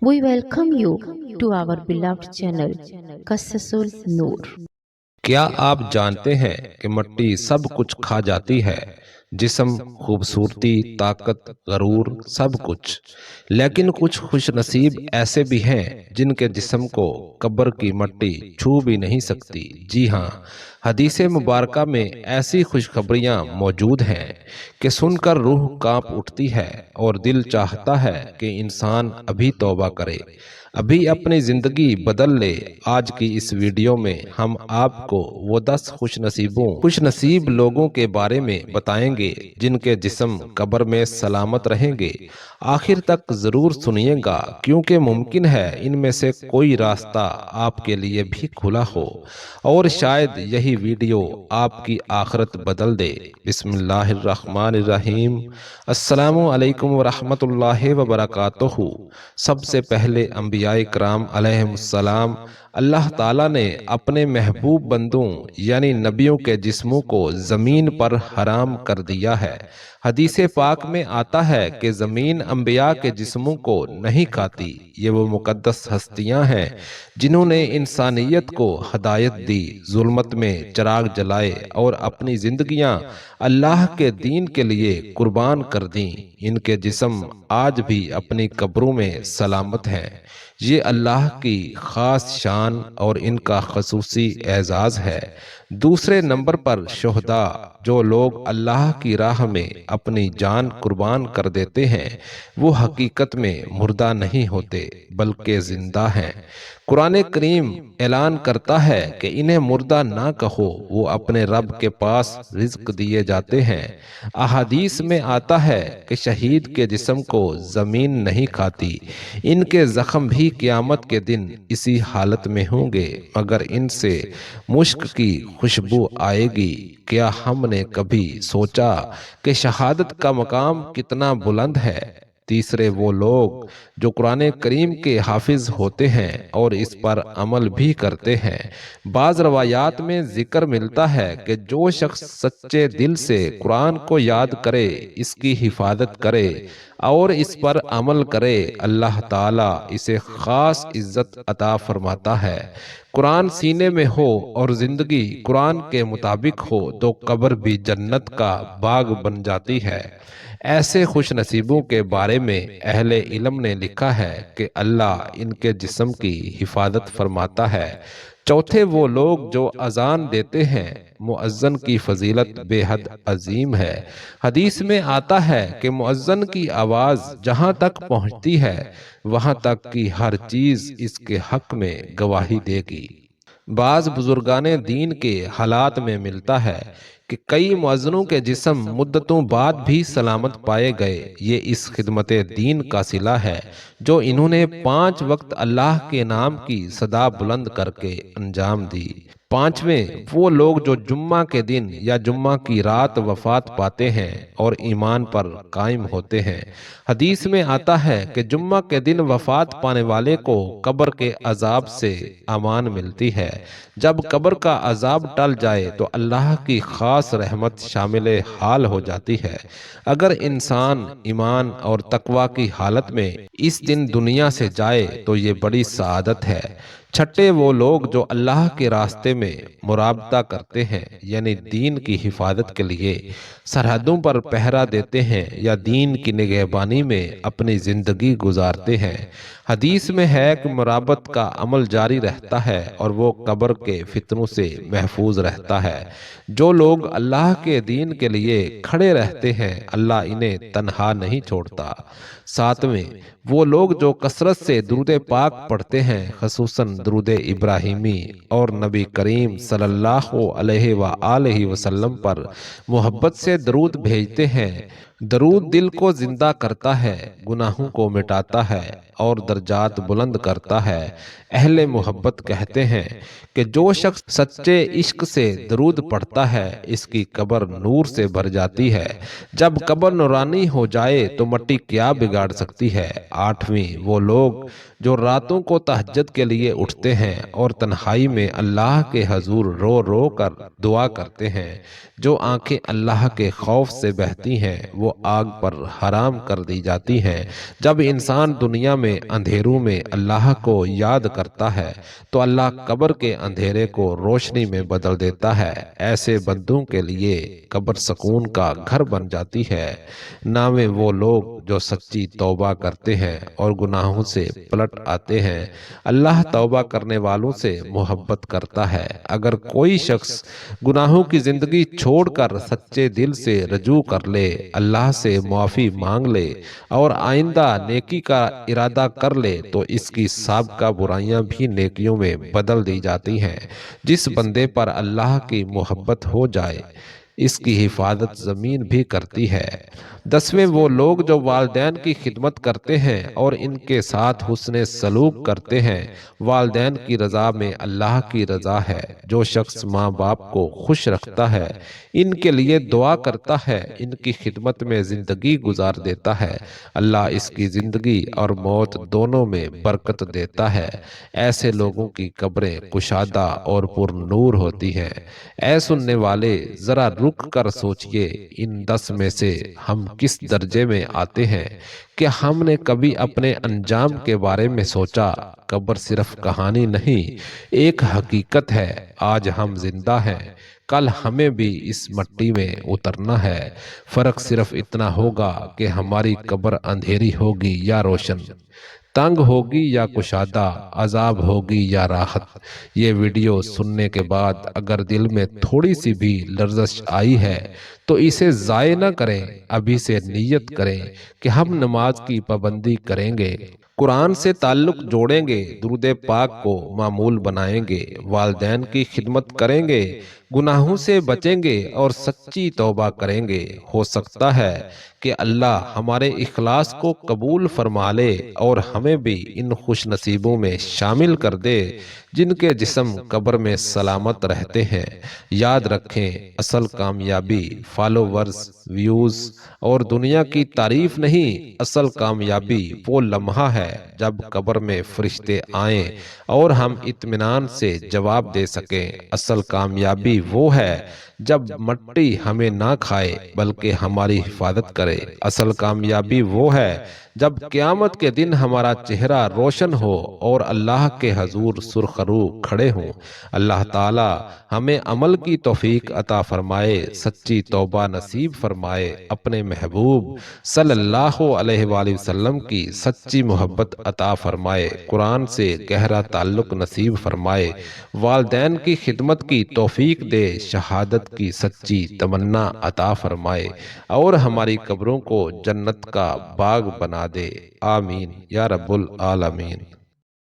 We welcome you to our beloved channel, Qassasul Noor. کیا آپ جانتے ہیں کہ مٹی سب کچھ کھا جاتی ہے؟ جسم، خوبصورتی، طاقت، غرور، سب کچھ۔ لیکن کچھ خوش نصیب ایسے بھی ہیں جن کے جسم کو قبر کی مٹی چھو بھی نہیں سکتی۔ جی ہاں، حدیث مبارکہ میں ایسی خوشخبریاں موجود ہیں کہ سن کر روح کانپ اٹھتی ہے اور دل چاہتا ہے کہ انسان ابھی توبہ کرے، ابھی اپنی زندگی بدل لے۔ آج کی اس ویڈیو میں ہم آپ کو وہ 10 خوش نصیب لوگوں کے بارے میں بتائیں گے جن کے جسم قبر میں سلامت رہیں گے۔ آخر تک ضرور سنیے گا کیونکہ ممکن ہے ان میں سے کوئی راستہ آپ کے لیے بھی کھلا ہو اور شاید یہی ویڈیو آپ کی آخرت بدل دے۔ بسم اللہ الرحمن الرحیم۔ السلام علیکم ورحمۃ اللہ وبرکاتہ۔ سب سے پہلے انبیاء کرام علیہ السلام اللہ تعالیٰ نے اپنے محبوب بندوں یعنی نبیوں کے جسموں کو زمین پر حرام کر دیا ہے۔ حدیث پاک میں آتا ہے کہ زمین انبیاء کے جسموں کو نہیں کھاتی۔ یہ وہ مقدس ہستیاں ہیں جنہوں نے انسانیت کو ہدایت دی، ظلمت میں چراغ جلائے اور اپنی زندگیاں اللہ کے دین کے لیے قربان کر دیں۔ ان کے جسم آج بھی اپنی قبروں میں سلامت ہیں۔ یہ اللہ کی خاص شان اور ان کا خصوصی اعزاز ہے۔ دوسرے نمبر پر شہداء، جو لوگ اللہ کی راہ میں اپنی جان قربان کر دیتے ہیں، وہ حقیقت میں مردہ نہیں ہوتے بلکہ زندہ ہیں۔ قرآن کریم اعلان کرتا ہے کہ انہیں مردہ نہ کہو، وہ اپنے رب کے پاس رزق دیے جاتے ہیں۔ احادیث میں آتا ہے کہ شہید کے جسم کو زمین نہیں کھاتی، ان کے زخم بھی قیامت کے دن اسی حالت میں ہوں گے مگر ان سے مشک کی خوشبو آئے گی۔ کیا ہم نے کبھی سوچا کہ شہادت کا مقام کتنا بلند ہے؟ تیسرے وہ لوگ جو قرآن کریم کے حافظ ہوتے ہیں اور اس پر عمل بھی کرتے ہیں۔ بعض روایات میں ذکر ملتا ہے کہ جو شخص سچے دل سے قرآن کو یاد کرے، اس کی حفاظت کرے اور اس پر عمل کرے، اللہ تعالیٰ اسے خاص عزت عطا فرماتا ہے۔ قرآن سینے میں ہو اور زندگی قرآن کے مطابق ہو تو قبر بھی جنت کا باغ بن جاتی ہے۔ ایسے خوش نصیبوں کے بارے میں اہل علم نے لکھا ہے کہ اللہ ان کے جسم کی حفاظت فرماتا ہے۔ چوتھے وہ لوگ جو اذان دیتے ہیں، مؤذن کی فضیلت بے حد عظیم ہے۔ حدیث میں آتا ہے کہ مؤذن کی آواز جہاں تک پہنچتی ہے وہاں تک کی ہر چیز اس کے حق میں گواہی دے گی۔ بعض بزرگان دین کے حالات میں ملتا ہے کہ کئی مؤذنوں کے جسم مدتوں بعد بھی سلامت پائے گئے۔ یہ اس خدمت دین کا صلہ ہے جو انہوں نے 5 وقت اللہ کے نام کی صدا بلند کر کے انجام دی۔ پانچویں وہ لوگ جو جمعہ کے دن یا جمعہ کی رات وفات پاتے ہیں اور ایمان پر قائم ہوتے ہیں۔ حدیث میں آتا ہے کہ جمعہ کے دن وفات پانے والے کو قبر کے عذاب سے امان ملتی ہے۔ جب قبر کا عذاب ٹل جائے تو اللہ کی خاص رحمت شامل حال ہو جاتی ہے۔ اگر انسان ایمان اور تقوی کی حالت میں اس دن دنیا سے جائے تو یہ بڑی سعادت ہے۔ چھٹے وہ لوگ جو اللہ کے راستے میں مرابطہ کرتے ہیں یعنی دین کی حفاظت کے لیے سرحدوں پر پہرا دیتے ہیں یا دین کی نگہبانی میں اپنی زندگی گزارتے ہیں۔ حدیث میں ہے کہ مرابط کا عمل جاری رہتا ہے اور وہ قبر کے فتنوں سے محفوظ رہتا ہے۔ جو لوگ اللہ کے دین کے لیے کھڑے رہتے ہیں، اللہ انہیں تنہا نہیں چھوڑتا۔ ساتویں وہ لوگ جو کثرت سے درود پاک پڑھتے ہیں، خصوصاً درود ابراہیمی، اور نبی کریم صلی اللہ علیہ وآلہ وسلم پر محبت سے درود بھیجتے ہیں۔ درود دل کو زندہ کرتا ہے، گناہوں کو مٹاتا ہے اور درجات بلند کرتا ہے۔ اہل محبت کہتے ہیں کہ جو شخص سچے عشق سے درود پڑھتا ہے اس کی قبر نور سے بھر جاتی ہے۔ جب قبر نورانی ہو جائے تو مٹی کیا بگاڑ سکتی ہے۔ آٹھویں وہ لوگ جو راتوں کو تہجد کے لیے اٹھتے ہیں اور تنہائی میں اللہ کے حضور رو رو کر دعا کرتے ہیں، جو آنکھیں اللہ کے خوف سے بہتی ہیں وہ آگ پر حرام کر دی جاتی ہیں۔ جب انسان دنیا میں اندھیروں میں اللہ کو یاد کرتا ہے تو اللہ قبر کے اندھیرے کو روشنی میں بدل دیتا ہے۔ ایسے بندوں کے لیے قبر سکون کا گھر بن جاتی ہے۔ نامے وہ لوگ جو سچی توبہ کرتے ہیں اور گناہوں سے پلٹ آتے ہیں۔ اللہ توبہ کرنے والوں سے محبت کرتا ہے۔ اگر کوئی شخص گناہوں کی زندگی چھوڑ کر سچے دل سے رجوع کر لے، اللہ سے معافی مانگ لے اور آئندہ نیکی کا ارادہ کر لے تو اس کی سابقہ برائیاں بھی نیکیوں میں بدل دی جاتی ہیں۔ جس بندے پر اللہ کی محبت ہو جائے اس کی حفاظت زمین بھی کرتی ہے۔ 10ویں وہ لوگ جو والدین کی خدمت کرتے ہیں اور ان کے ساتھ حسن سلوک کرتے ہیں۔ والدین کی رضا میں اللہ کی رضا ہے۔ جو شخص ماں باپ کو خوش رکھتا ہے، ان کے لیے دعا کرتا ہے، ان کی خدمت میں زندگی گزار دیتا ہے، اللہ اس کی زندگی اور موت دونوں میں برکت دیتا ہے۔ ایسے لوگوں کی قبریں کشادہ اور پر نور ہوتی ہیں۔ اے سننے والے، ذرا رک کر سوچئے، ان 10 میں سے ہم کس درجے میں آتے ہیں؟ کہ ہم نے کبھی اپنے انجام کے بارے میں سوچا؟ قبر صرف کہانی نہیں، ایک حقیقت ہے۔ آج ہم زندہ ہیں، کل ہمیں بھی اس مٹی میں اترنا ہے۔ فرق صرف اتنا ہوگا کہ ہماری قبر اندھیری ہوگی یا روشن، تنگ ہوگی یا کشادہ، عذاب ہوگی یا راحت۔ یہ ویڈیو سننے کے بعد اگر دل میں تھوڑی سی بھی لرزش آئی ہے تو اسے ضائع نہ کریں، ابھی سے نیت کریں کہ ہم نماز کی پابندی کریں گے، قرآن سے تعلق جوڑیں گے، درود پاک کو معمول بنائیں گے، والدین کی خدمت کریں گے، گناہوں سے بچیں گے اور سچی توبہ کریں گے۔ ہو سکتا ہے کہ اللہ ہمارے اخلاص کو قبول فرما لے اور ہمیں بھی ان خوش نصیبوں میں شامل کر دے جن کے جسم قبر میں سلامت رہتے ہیں۔ یاد رکھیں، اصل کامیابی فالوورز، ویوز اور دنیا کی تعریف نہیں، اصل کامیابی وہ لمحہ ہے جب قبر میں فرشتے آئیں اور ہم اطمینان سے جواب دے سکیں۔ اصل کامیابی وہ ہے جب مٹی ہمیں نہ کھائے بلکہ ہماری حفاظت کرے۔ اصل کامیابی وہ ہے جب قیامت کے دن ہمارا چہرہ روشن ہو اور اللہ کے حضور سرخرو کھڑے ہوں۔ اللہ تعالی ہمیں عمل کی توفیق عطا فرمائے، سچی توبہ نصیب فرمائے، اپنے محبوب صلی اللہ علیہ وآلہ وسلم کی سچی محبت عطا فرمائے، قرآن سے گہرا تعلق نصیب فرمائے، والدین کی خدمت کی توفیق دے، شہادت کی سچی تمنا عطا فرمائے اور ہماری قبروں کو جنت کا باغ بنا دے۔ آمین یا رب العالمین۔